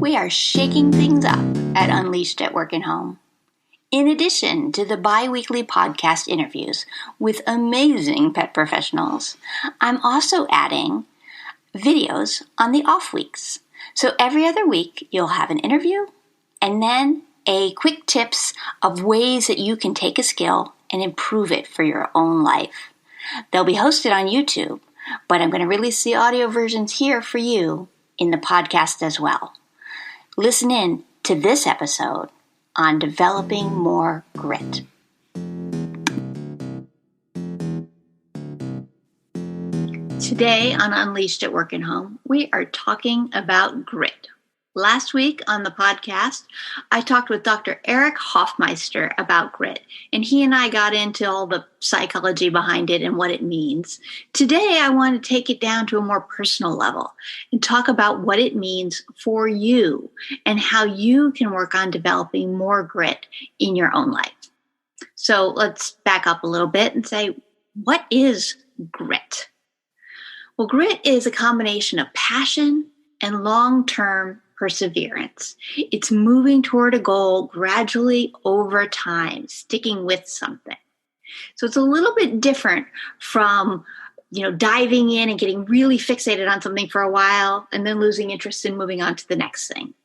we are shaking things up at Unleashed at Work and Home. In addition to the bi-weekly podcast interviews with amazing pet professionals, I'm also adding videos on the off weeks. So every other week, you'll have an interview and then a quick tips of ways that you can take a skill and improve it for your own life. They'll be hosted on YouTube, but I'm going to release the audio versions here for you in the podcast as well. Listen in to this episode on developing more grit. Today on Unleashed at Work and Home, we are talking about grit. Last week on the podcast, I talked with Dr. Eric Hoffmeister about grit, and he and I got into all the psychology behind it and what it means. Today, I want to take it down to a more personal level and talk about what it means for you and how you can work on developing more grit in your own life. So let's back up a little bit and say, what is grit? Well, grit is a combination of passion and long-term perseverance. It's moving toward a goal gradually over time, sticking with something. So it's a little bit different from, diving in and getting really fixated on something for a while and then losing interest and moving on to the next thing.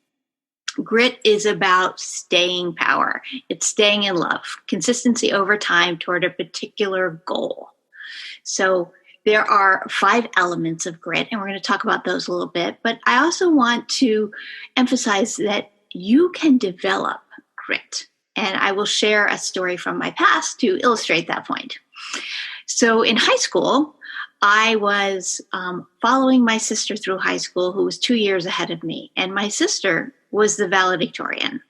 Grit is about staying power. It's staying in love, consistency over time toward a particular goal. So there are 5 elements of grit, and we're going to talk about those a little bit. But I also want to emphasize that you can develop grit. And I will share a story from my past to illustrate that point. So in high school, I was following my sister through high school, who was 2 years ahead of me. And my sister was the valedictorian.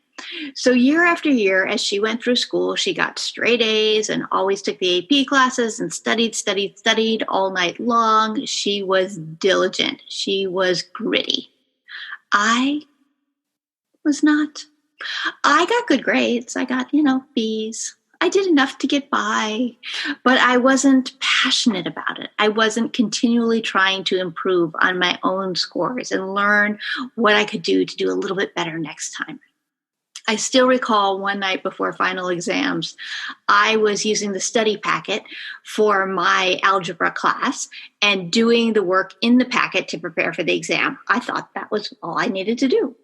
So year after year, as she went through school, she got straight A's and always took the AP classes and studied all night long. She was diligent. She was gritty. I was not. I got good grades. I got, B's. I did enough to get by, but I wasn't passionate about it. I wasn't continually trying to improve on my own scores and learn what I could do to do a little bit better next time. I still recall one night before final exams, I was using the study packet for my algebra class and doing the work in the packet to prepare for the exam. I thought that was all I needed to do.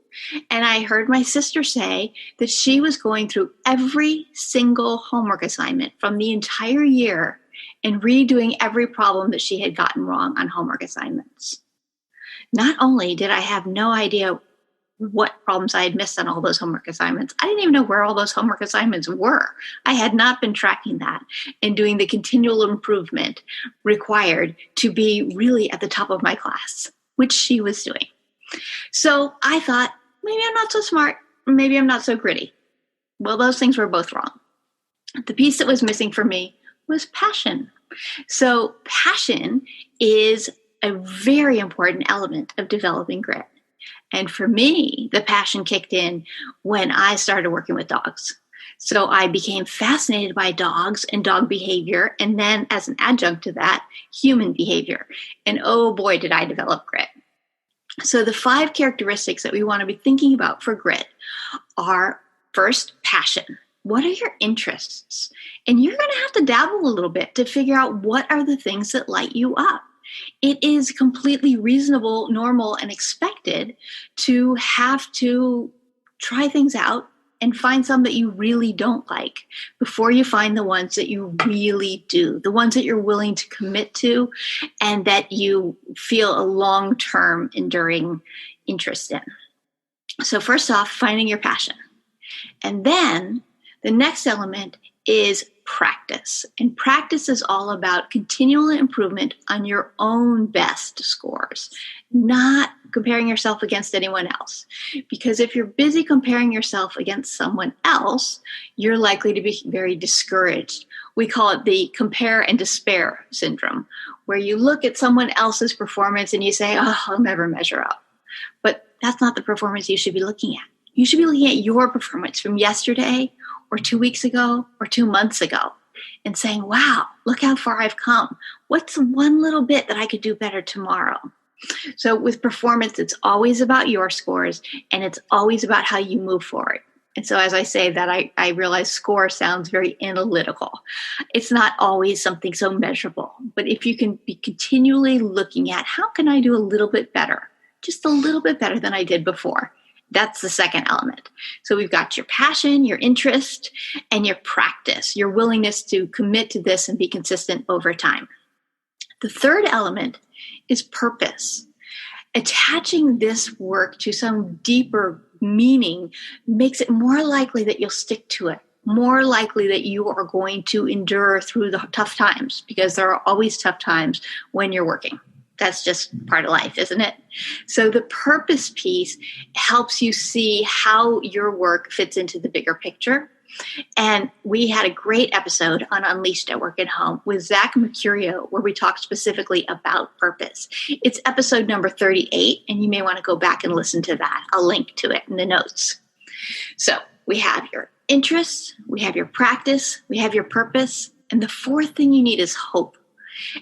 And I heard my sister say that she was going through every single homework assignment from the entire year and redoing every problem that she had gotten wrong on homework assignments. Not only did I have no idea what problems I had missed on all those homework assignments, I didn't even know where all those homework assignments were. I had not been tracking that and doing the continual improvement required to be really at the top of my class, which she was doing. So I thought, maybe I'm not so smart, maybe I'm not so gritty. Well, those things were both wrong. The piece that was missing for me was passion. So passion is a very important element of developing grit. And for me, the passion kicked in when I started working with dogs. So I became fascinated by dogs and dog behavior, and then as an adjunct to that, human behavior. And oh boy, did I develop grit. So the 5 characteristics that we want to be thinking about for grit are, first, passion. What are your interests? And you're going to have to dabble a little bit to figure out what are the things that light you up. It is completely reasonable, normal, and expected to have to try things out and find some that you really don't like before you find the ones that you really do, the ones that you're willing to commit to and that you feel a long-term enduring interest in. So first off, finding your passion. And then the next element is practice. And practice is all about continual improvement on your own best scores, not comparing yourself against anyone else. Because if you're busy comparing yourself against someone else, you're likely to be very discouraged. We call it the compare and despair syndrome, where you look at someone else's performance and you say, oh, I'll never measure up. But that's not the performance you should be looking at. You should be looking at your performance from yesterday or 2 weeks ago or 2 months ago and saying, wow, look how far I've come. What's one little bit that I could do better tomorrow? So with performance, it's always about your scores, and it's always about how you move forward. And so as I say that, I realize score sounds very analytical. It's not always something so measurable. But if you can be continually looking at how can I do a little bit better, just a little bit better than I did before, that's the second element. So we've got your passion, your interest, and your practice, your willingness to commit to this and be consistent over time. The third element is purpose. Attaching this work to some deeper meaning makes it more likely that you'll stick to it, more likely that you are going to endure through the tough times, because there are always tough times when you're working. That's just part of life, isn't it? So the purpose piece helps you see how your work fits into the bigger picture. And we had a great episode on Unleashed at Work and Home with Zach Mercurio, where we talked specifically about purpose. It's episode number 38, and you may want to go back and listen to that. I'll link to it in the notes. So we have your interests, we have your practice, we have your purpose, and the fourth thing you need is hope.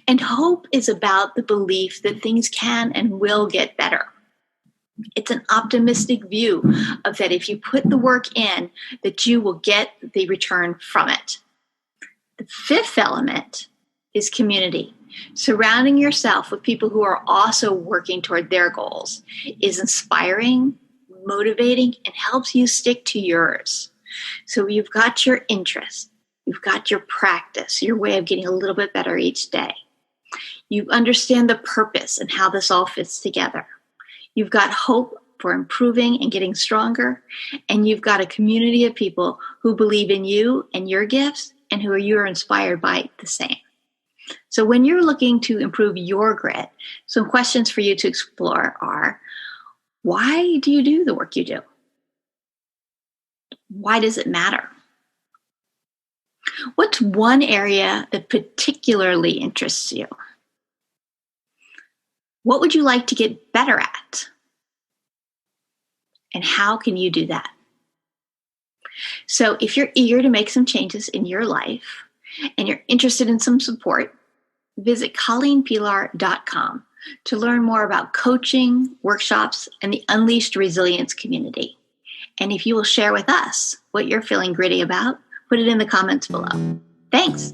And hope is about the belief that things can and will get better. It's an optimistic view of that if you put the work in, that you will get the return from it. The fifth element is community. Surrounding yourself with people who are also working toward their goals is inspiring, motivating, and helps you stick to yours. So you've got your interest, you've got your practice, your way of getting a little bit better each day. You understand the purpose and how this all fits together. You've got hope for improving and getting stronger, and you've got a community of people who believe in you and your gifts and who you are inspired by the same. So when you're looking to improve your grit, some questions for you to explore are, why do you do the work you do? Why does it matter? What's one area that particularly interests you? What would you like to get better at? And how can you do that? So if you're eager to make some changes in your life and you're interested in some support, visit colleenpilar.com to learn more about coaching, workshops, and the Unleashed Resilience community. And if you will share with us what you're feeling gritty about, put it in the comments below. Thanks.